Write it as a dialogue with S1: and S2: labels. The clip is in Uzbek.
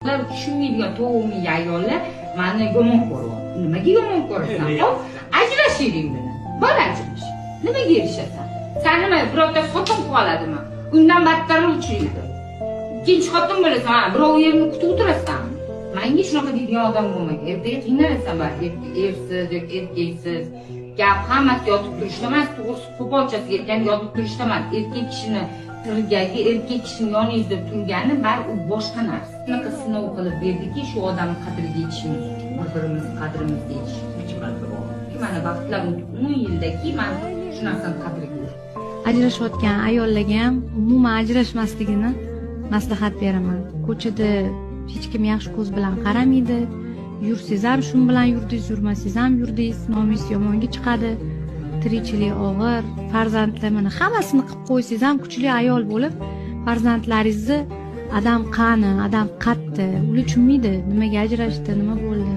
S1: Ular tushunmaydigan to'g'ri ayollar meni yomon ko'ryapti. Nimaga yomon ko'rasan? Hop, ajrashing bilan. Bor ajrash. Nimaga erishasan? Sen nima birovda xotin qilib oladimi? Undan battar uchraydi. Ikkinchi xotin bo'lasan, ha, birov yerini kutib o'tirasanmi? Menga shunaqa deydigan odam bo'lmagan. Ertaga qiynalasan bor, ersiz, erkeksiz. Gap hammasi yotib turishda emas, to'g'risi qo'polchasiga aytgan yotib turishda emas. Erkak kishini tirgagi, erkak kishini yoningizda turgani bar u boshqa narsa. Shunaqa sinov qilib berdiki, shu odamni qadriga yetishimiz, bir-birimizni qadrimizga yetishimiz. Mana vaqtlar 10 yildaki men shu narsani qadriga yetdim.
S2: Ajrashayotgan ayollarga ham umuman ajrashmasligini maslahat beraman. Ko'chada hech kim yaxshi ko'z bilan qaramaydi. Yursiz ham shu bilan yurdingiz, yurmasiz ham yurdingiz, nomingiz yomonga chiqadi. Tirikchilik og'ir, farzandlar mana hammasini qilib qo'ysangiz ham kuchli ayol bo'lib, farzandlaringizni adam qani, adam qatdi, ular tushunmaydi nimaga ajrashdi, nima bo'ldi.